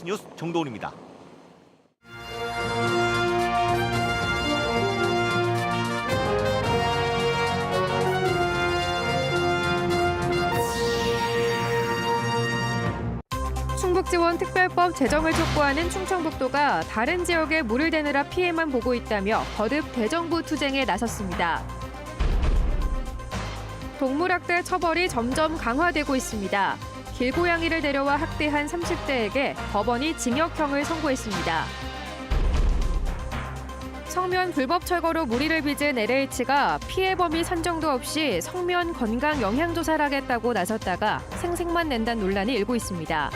MBC 뉴스 정도훈입니다. 충북지원특별법 제정을 촉구하는 충청북도가 다른 지역에 물을 대느라 피해만 보고 있다며 거듭 대정부 투쟁에 나섰습니다. 동물학대 처벌이 점점 강화되고 있습니다. 길고양이를 데려와 학대한 30대에게 법원이 징역형을 선고했습니다. 성면 불법 철거로 무리를 빚은 LH가 피해 범위 산정도 없이 성면 건강 영향조사를 하겠다고 나섰다가 생색만 낸다는 논란이 일고 있습니다.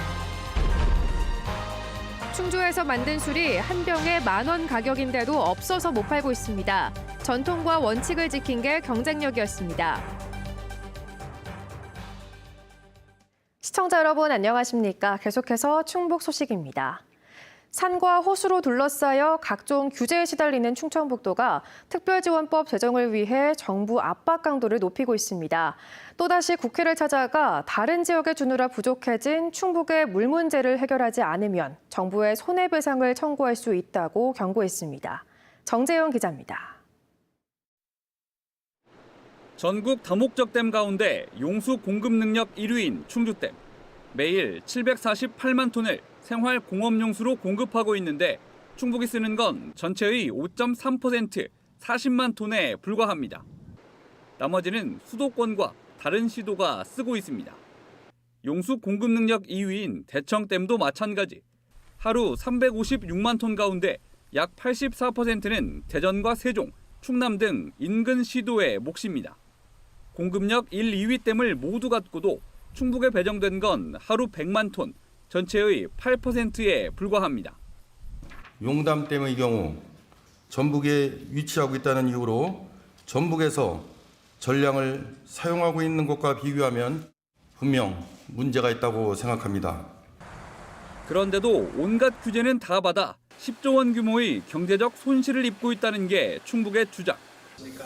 충주에서 만든 술이 한 병에 10,000원 가격인데도 없어서 못 팔고 있습니다. 전통과 원칙을 지킨 게 경쟁력이었습니다. 시청자 여러분 안녕하십니까? 계속해서 충북 소식입니다. 산과 호수로 둘러싸여 각종 규제에 시달리는 충청북도가 특별지원법 제정을 위해 정부 압박 강도를 높이고 있습니다. 또다시 국회를 찾아가 다른 지역에 주느라 부족해진 충북의 물 문제를 해결하지 않으면 정부에 손해배상을 청구할 수 있다고 경고했습니다. 정재영 기자입니다. 전국 다목적 댐 가운데 용수 공급 능력 1위인 충주댐. 매일 748만 톤을 생활 공업용수로 공급하고 있는데 충북이 쓰는 건 전체의 5.3%, 40만 톤에 불과합니다. 나머지는 수도권과 다른 시도가 쓰고 있습니다. 용수 공급 능력 2위인 대청댐도 마찬가지. 하루 356만 톤 가운데 약 84%는 대전과 세종, 충남 등 인근 시도의 몫입니다. 공급력 1, 2위 댐을 모두 갖고도 충북에 배정된 건 하루 100만 톤, 전체의 8%에 불과합니다. 용담댐의 경우 전북에 위치하고 있다는 이유로 전북에서 전량을 사용하고 있는 것과 비교하면 분명 문제가 있다고 생각합니다. 그런데도 온갖 규제는 다 받아 10조 원 규모의 경제적 손실을 입고 있다는 게 충북의 주장.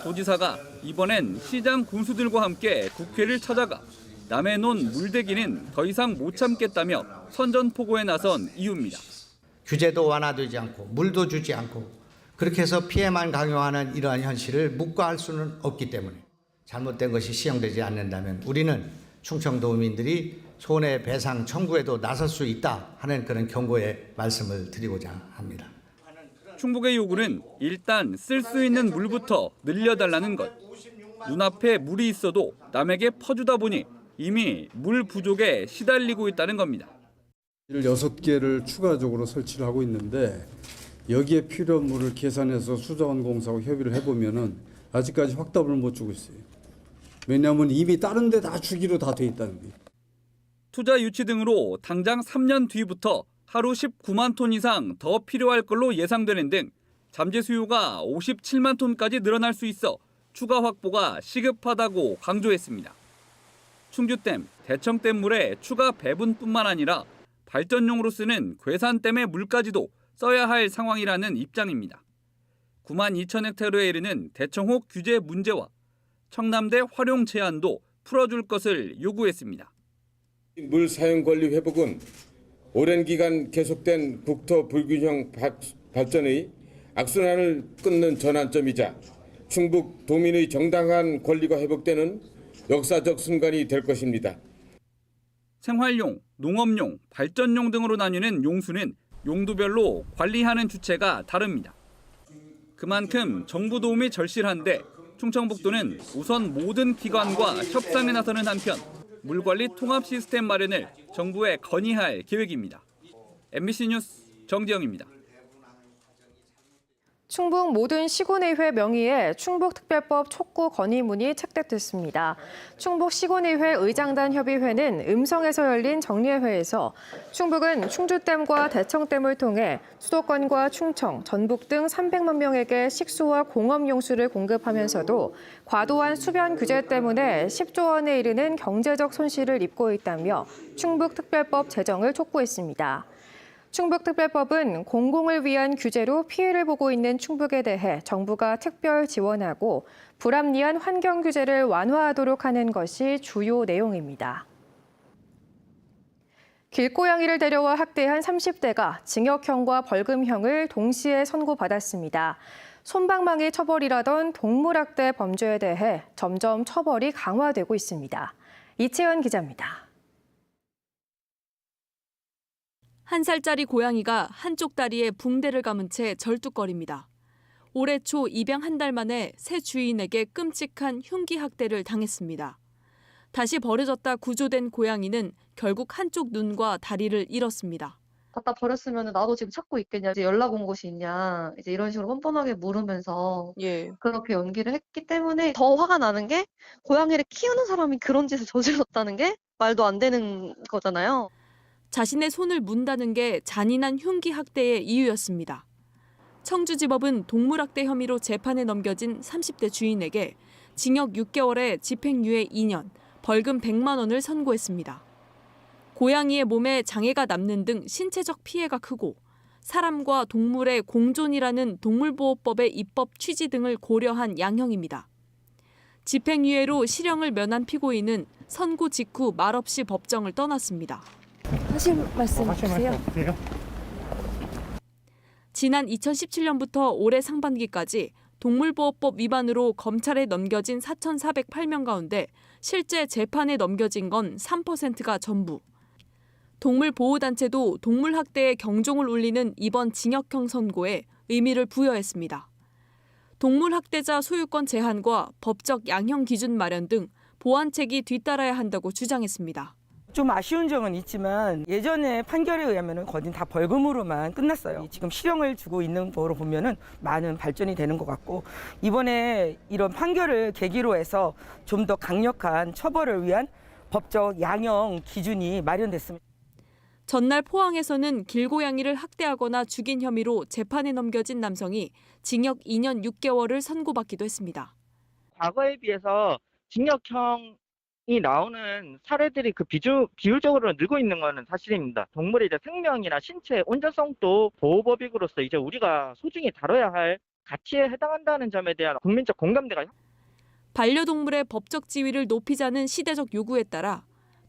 도지사가 이번엔 시장 군수들과 함께 국회를 찾아가 남해 논 물대기는 더 이상 못 참겠다며 선전포고에 나선 이유입니다. 규제도 완화되지 않고 물도 주지 않고 그렇게 해서 피해만 강요하는 이러한 현실을 묵과할 수는 없기 때문에 잘못된 것이 시행되지 않는다면 우리는 충청도민들이 손해배상 청구에도 나설 수 있다 하는 그런 경고의 말씀을 드리고자 합니다. 충북의 요구는 일단 쓸 수 있는 물부터 늘려달라는 것. 눈앞에 물이 있어도 남에게 퍼주다 보니 이미 물 부족에 시달리고 있다는 겁니다. 6개를 추가적으로 설치를 하고 있는데 여기에 필요한 물을 계산해서 수자원공사하고 협의를 해보면은 아직까지 확답을 못 주고 있어요. 왜냐하면 이미 다른 데 다 주기로 다 돼 있다는 거예요. 투자 유치 등으로 당장 3년 뒤부터 하루 19만 톤 이상 더 필요할 걸로 예상되는 등 잠재 수요가 57만 톤까지 늘어날 수 있어 추가 확보가 시급하다고 강조했습니다. 충주댐, 대청댐 물의 추가 배분뿐만 아니라 발전용으로 쓰는 괴산댐의 물까지도 써야 할 상황이라는 입장입니다. 9만 2천 헥타르에 이르는 대청호 규제 문제와 청남대 활용 제한도 풀어줄 것을 요구했습니다. 물 사용 권리 회복은 오랜 기간 계속된 국토 불균형 발전의 악순환을 끊는 전환점이자 충북 도민의 정당한 권리가 회복되는 역사적 순간이 될 것입니다. 생활용, 농업용, 발전용 등으로 나뉘는 용수는 용도별로 관리하는 주체가 다릅니다. 그만큼 정부 도움이 절실한데 충청북도는 우선 모든 기관과 협상에 나서는 한편 물관리 통합 시스템 마련을 정부에 건의할 계획입니다. MBC 뉴스 정지영입니다. 충북 모든 시군의회 명의의 충북특별법 촉구 건의문이 채택됐습니다. 충북시군의회 의장단 협의회는 음성에서 열린 정례회에서 충북은 충주댐과 대청댐을 통해 수도권과 충청, 전북 등 300만 명에게 식수와 공업용수를 공급하면서도 과도한 수변 규제 때문에 10조 원에 이르는 경제적 손실을 입고 있다며 충북특별법 제정을 촉구했습니다. 충북특별법은 공공을 위한 규제로 피해를 보고 있는 충북에 대해 정부가 특별 지원하고 불합리한 환경 규제를 완화하도록 하는 것이 주요 내용입니다. 길고양이를 데려와 학대한 30대가 징역형과 벌금형을 동시에 선고받았습니다. 솜방망이 처벌이라던 동물학대 범죄에 대해 점점 처벌이 강화되고 있습니다. 이채연 기자입니다. 1살짜리 고양이가 한쪽 다리에 붕대를 감은 채 절뚝거립니다. 올해 초 입양 한 달 만에 새 주인에게 끔찍한 흉기 학대를 당했습니다. 다시 버려졌다 구조된 고양이는 결국 한쪽 눈과 다리를 잃었습니다. 갖다 버렸으면 나도 지금 찾고 있겠냐, 이제 연락 온 곳이 있냐, 이제 이런 식으로 뻔뻔하게 물으면서 그렇게 연기를 했기 때문에 더 화가 나는 게 고양이를 키우는 사람이 그런 짓을 저질렀다는 게 말도 안 되는 거잖아요. 자신의 손을 문다는 게 잔인한 흉기 학대의 이유였습니다. 청주지법은 동물학대 혐의로 재판에 넘겨진 30대 주인에게 징역 6개월에 집행유예 2년, 벌금 100만 원을 선고했습니다. 고양이의 몸에 장애가 남는 등 신체적 피해가 크고 사람과 동물의 공존이라는 동물보호법의 입법 취지 등을 고려한 양형입니다. 집행유예로 실형을 면한 피고인은 선고 직후 말없이 법정을 떠났습니다. 하실 말씀 주세요. 지난 2017년부터 올해 상반기까지 동물보호법 위반으로 검찰에 넘겨진 4,408명 가운데 실제 재판에 넘겨진 건 3%가 전부. 동물보호단체도 동물학대의 경종을 울리는 이번 징역형 선고에 의미를 부여했습니다. 동물학대자 소유권 제한과 법적 양형 기준 마련 등 보완책이 뒤따라야 한다고 주장했습니다. 좀 아쉬운 점은 있지만 예전에 판결에 의하면 거진 다 벌금으로만 끝났어요. 지금 실형을 주고 있는 거로 보면은 많은 발전이 되는 것 같고 이번에 이런 판결을 계기로 해서 좀 더 강력한 처벌을 위한 법적 양형 기준이 마련됐습니다. 전날 포항에서는 길고양이를 학대하거나 죽인 혐의로 재판에 넘겨진 남성이 징역 2년 6개월을 선고받기도 했습니다. 과거에 비해서 징역형이 나오는 사례들이 비율적으로 늘고 있는 것은 사실입니다. 동물의 생명이나 신체 온전성도 보호법익으로서 이제 우리가 소중히 다뤄야 할 가치에 해당한다는 점에 대한 국민적 공감대가. 반려동물의 법적 지위를 높이자는 시대적 요구에 따라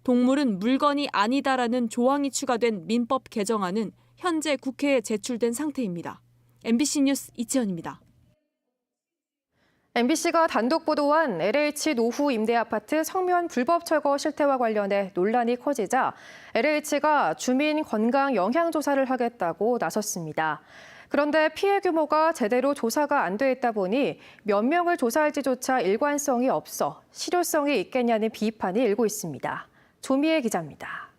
동물은 물건이 아니다라는 조항이 추가된 민법 개정안은 현재 국회에 제출된 상태입니다. MBC 뉴스 이채연입니다. MBC가 단독 보도한 LH 노후 임대아파트 성면 불법 철거 실태와 관련해 논란이 커지자 LH가 주민 건강 영향 조사를 하겠다고 나섰습니다. 그런데 피해 규모가 제대로 조사가 안 돼 있다 보니 몇 명을 조사할지조차 일관성이 없어 실효성이 있겠냐는 비판이 일고 있습니다. 조미애 기자입니다.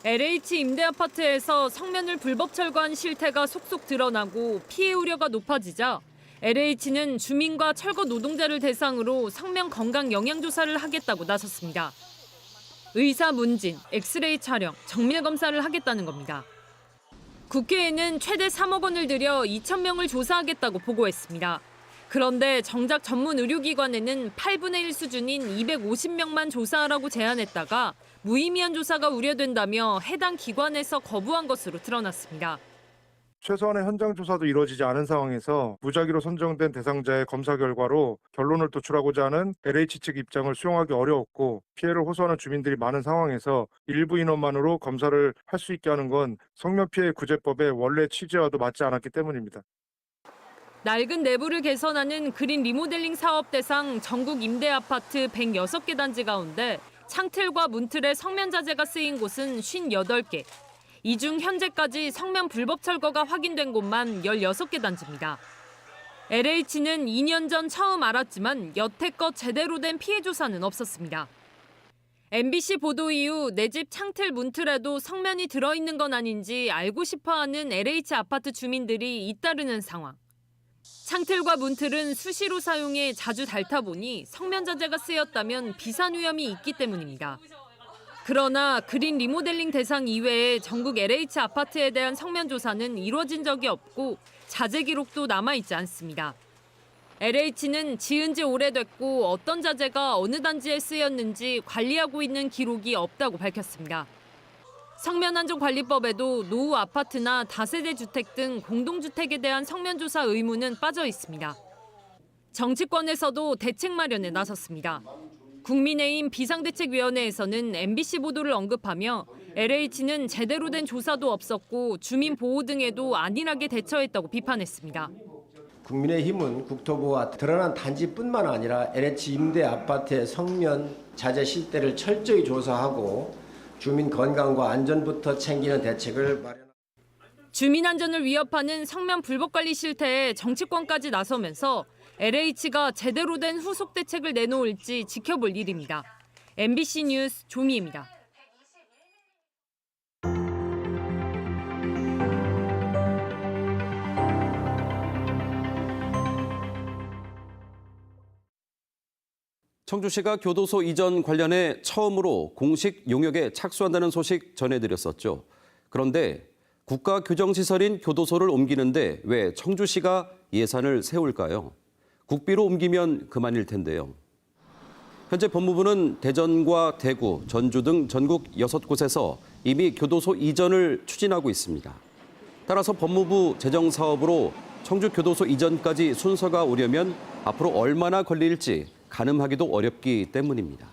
LH 임대아파트에서 성면을 불법 철거한 실태가 속속 드러나고 피해 우려가 높아지자 LH는 주민과 철거 노동자를 대상으로 성면 건강 영향 조사를 하겠다고 나섰습니다. 의사 문진, 엑스레이 촬영, 정밀 검사를 하겠다는 겁니다. 국회에는 최대 3억 원을 들여 2,000명을 조사하겠다고 보고했습니다. 그런데 정작 전문 의료기관에는 8분의 1 수준인 250명만 조사하라고 제안했다가 무의미한 조사가 우려된다며 해당 기관에서 거부한 것으로 드러났습니다. 최소한의 현장 조사도 이루어지지 않은 상황에서 무작위로 선정된 대상자의 검사 결과로 결론을 도출하고자 하는 LH 측 입장을 수용하기 어려웠고 피해를 호소하는 주민들이 많은 상황에서 일부 인원만으로 검사를 할 수 있게 하는 건 성면피해 구제법의 원래 취지와도 맞지 않았기 때문입니다. 낡은 내부를 개선하는 그린 리모델링 사업 대상 전국 임대아파트 106개 단지 가운데 창틀과 문틀에 성면 자재가 쓰인 곳은 58개. 이 중 현재까지 성면 불법 철거가 확인된 곳만 16개 단지입니다. LH는 2년 전 처음 알았지만 여태껏 제대로 된 피해 조사는 없었습니다. MBC 보도 이후 내 집 창틀 문틀에도 성면이 들어있는 건 아닌지 알고 싶어하는 LH 아파트 주민들이 잇따르는 상황. 창틀과 문틀은 수시로 사용해 자주 닳다 보니 성면 자재가 쓰였다면 비산 위험이 있기 때문입니다. 그러나 그린 리모델링 대상 이외에 전국 LH 아파트에 대한 성면 조사는 이루어진 적이 없고 자재 기록도 남아있지 않습니다. LH는 지은 지 오래됐고 어떤 자재가 어느 단지에 쓰였는지 관리하고 있는 기록이 없다고 밝혔습니다. 성면안전관리법에도 노후 아파트나 다세대 주택 등 공동주택에 대한 성면조사 의무는 빠져 있습니다. 정치권에서도 대책 마련에 나섰습니다. 국민의힘 비상대책위원회에서는 MBC 보도를 언급하며 LH는 제대로 된 조사도 없었고 주민 보호 등에도 안일하게 대처했다고 비판했습니다. 국민의힘은 국토부와 드러난 단지뿐만 아니라 LH 임대 아파트의 성면 자재 실태를 철저히 조사하고 주민 건강과 안전부터 챙기는 대책을 마련합니다. 주민 안전을 위협하는 성면 불법 관리 실태에 정치권까지 나서면서 LH가 제대로 된 후속 대책을 내놓을지 지켜볼 일입니다. MBC 뉴스 종희입니다. 청주시가 교도소 이전 관련해 처음으로 공식 용역에 착수한다는 소식 전해드렸었죠. 그런데 국가규정시설인 교도소를 옮기는데 왜 청주시가 예산을 세울까요? 국비로 옮기면 그만일 텐데요. 현재 법무부는 대전과 대구, 전주 등 전국 6곳에서 이미 교도소 이전을 추진하고 있습니다. 따라서 법무부 재정사업으로 청주교도소 이전까지 순서가 오려면 앞으로 얼마나 걸릴지 가늠하기도 어렵기 때문입니다.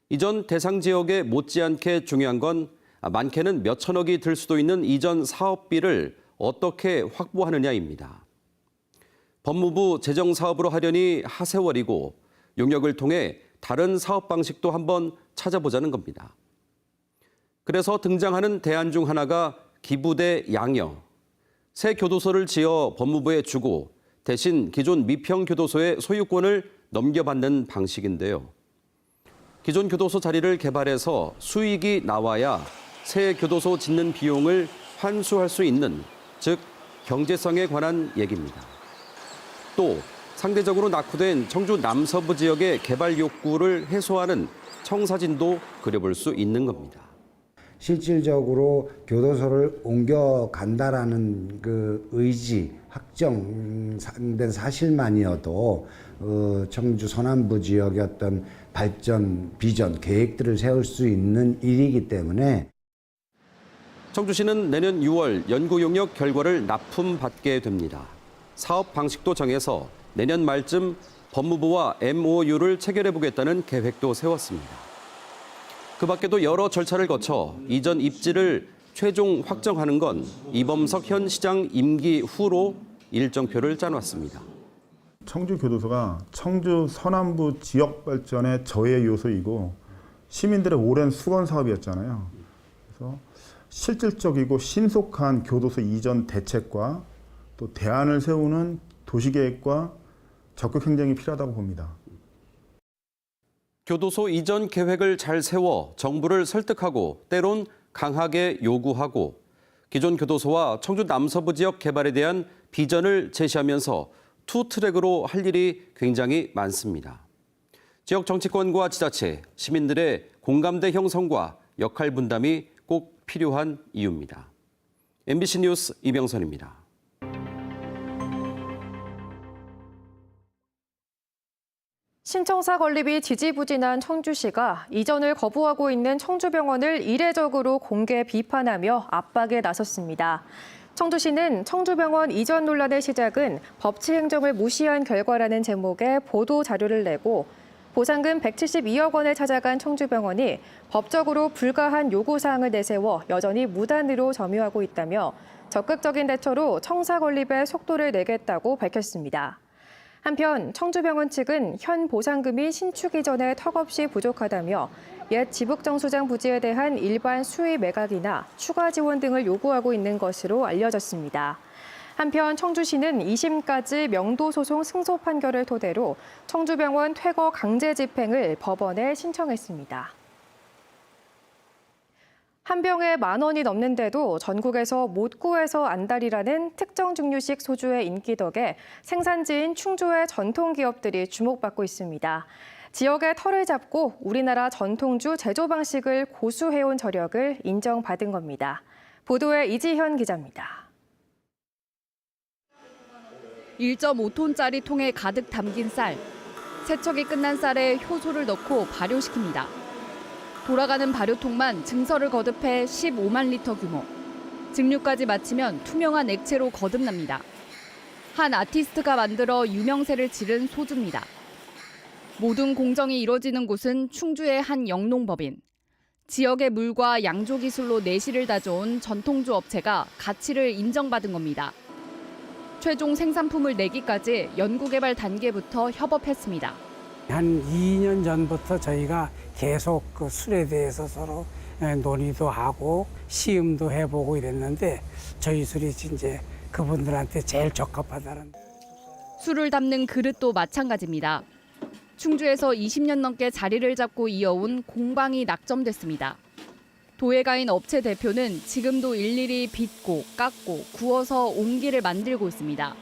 이전 대상 지역에 못지않게 중요한 건 많게는 몇 천억이 들 수도 있는 이전 사업비를 어떻게 확보하느냐입니다. 법무부 재정사업으로 하려니 하세월이고 용역을 통해 다른 사업 방식도 한번 찾아보자는 겁니다. 그래서 등장하는 대안 중 하나가 기부대 양여. 새 교도소를 지어 법무부에 주고 대신 기존 미평교도소의 소유권을 넘겨받는 방식인데요. 기존 교도소 자리를 개발해서 수익이 나와야 새 교도소 짓는 비용을 환수할 수 있는, 즉 경제성에 관한 얘기입니다. 또 상대적으로 낙후된 청주 남서부 지역의 개발 욕구를 해소하는 청사진도 그려볼 수 있는 겁니다. 실질적으로 교도소를 옮겨간다라는 그 의지, 확정된 사실만이어도 청주 서남부 지역의 어떤 발전, 비전, 계획들을 세울 수 있는 일이기 때문에 청주시는 내년 6월 연구 용역 결과를 납품받게 됩니다. 사업 방식도 정해서 내년 말쯤 법무부와 MOU를 체결해보겠다는 계획도 세웠습니다. 그 밖에도 여러 절차를 거쳐 이전 입지를 최종 확정하는 건 이범석 현 시장 임기 후로 일정표를 짜놨습니다. 청주교도소가 청주 서남부 지역 발전의 저해 요소이고 시민들의 오랜 수건 사업이었잖아요. 그래서 실질적이고 신속한 교도소 이전 대책과 또 대안을 세우는 도시계획과 적극 행정이 필요하다고 봅니다. 교도소 이전 계획을 잘 세워 정부를 설득하고 때론 강하게 요구하고 기존 교도소와 청주 남서부 지역 개발에 대한 비전을 제시하면서 투 트랙으로 할 일이 굉장히 많습니다. 지역 정치권과 지자체, 시민들의 공감대 형성과 역할 분담이 꼭 필요한 이유입니다. MBC 뉴스 이병선입니다. 신청사 건립이 지지부진한 청주시가 이전을 거부하고 있는 청주병원을 이례적으로 공개 비판하며 압박에 나섰습니다. 청주시는 청주병원 이전 논란의 시작은 법치 행정을 무시한 결과라는 제목의 보도 자료를 내고 보상금 172억 원을 찾아간 청주병원이 법적으로 불가한 요구사항을 내세워 여전히 무단으로 점유하고 있다며 적극적인 대처로 청사 건립에 속도를 내겠다고 밝혔습니다. 한편 청주병원 측은 현 보상금이 신축 이전에 턱없이 부족하다며 옛 지북정수장 부지에 대한 일반 수의 매각이나 추가 지원 등을 요구하고 있는 것으로 알려졌습니다. 한편 청주시는 2심까지 명도소송 승소 판결을 토대로 청주병원 퇴거 강제 집행을 법원에 신청했습니다. 한 병에 10,000원이 넘는데도 전국에서 못 구해서 안달이라는 특정 증류식 소주의 인기 덕에 생산지인 충주의 전통기업들이 주목받고 있습니다. 지역의 털을 잡고 우리나라 전통주 제조 방식을 고수해온 저력을 인정받은 겁니다. 보도에 이지현 기자입니다. 1.5톤짜리 통에 가득 담긴 쌀. 세척이 끝난 쌀에 효소를 넣고 발효시킵니다. 돌아가는 발효통만 증서를 거듭해 15만 리터 규모. 증류까지 마치면 투명한 액체로 거듭납니다. 한 아티스트가 만들어 유명세를 지른 소주입니다. 모든 공정이 이뤄지는 곳은 충주의 한 영농법인. 지역의 물과 양조 기술로 내실을 다져온 전통주 업체가 가치를 인정받은 겁니다. 최종 생산품을 내기까지 연구개발 단계부터 협업했습니다. 한 2년 전부터 저희가 계속 그 술에 대해서 서로 논의도 하고 시음도 해보고 이랬는데 저희 술이 이제 그분들한테 제일 적합하다는. 술을 담는 그릇도 마찬가지입니다. 충주에서 20년 넘게 자리를 잡고 이어온 공방이 낙점됐습니다. 도예가인 업체 대표는 지금도 일일이 빚고 깎고 구워서 옹기를 만들고 있습니다.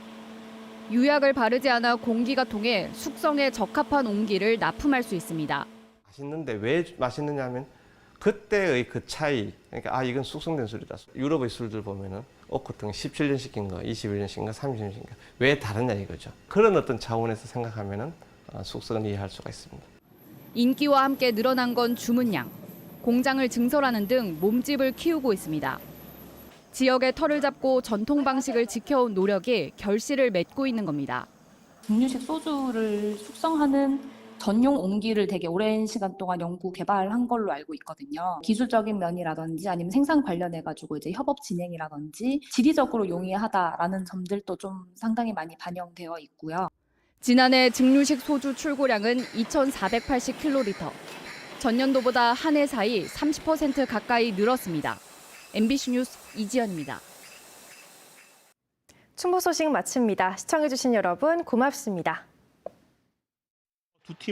유약을 바르지 않아 공기가 통해 숙성에 적합한 옹기를 납품할 수 있습니다. 맛있는데 왜 맛있느냐 하면 그때의 그 차이, 그러니까 이건 숙성된 술이다. 유럽의 술들 보면은 오크통 17년 시킨 거, 21년 시킨 거, 30년 시킨 거 왜 다르냐 이거죠. 그런 어떤 차원에서 생각하면은 숙성을 이해할 수가 있습니다. 인기와 함께 늘어난 건 주문량. 공장을 증설하는 등 몸집을 키우고 있습니다. 지역의 털을 잡고 전통 방식을 지켜온 노력이 결실을 맺고 있는 겁니다. 증류식 소주를 숙성하는 전용 옹기를 되게 오랜 시간 동안 연구 개발한 걸로 알고 있거든요. 기술적인 면이라든지 아니면 생산 관련해가지고 이제 협업 진행이라든지 지리적으로 용이하다라는 점들도 좀 상당히 많이 반영되어 있고요. 지난해 증류식 소주 출고량은 2,480kl. 전년도보다 한 해 사이 30% 가까이 늘었습니다. MBC 뉴스 이지연입니다. 충북 소식 마칩니다. 시청해주신 여러분 고맙습니다.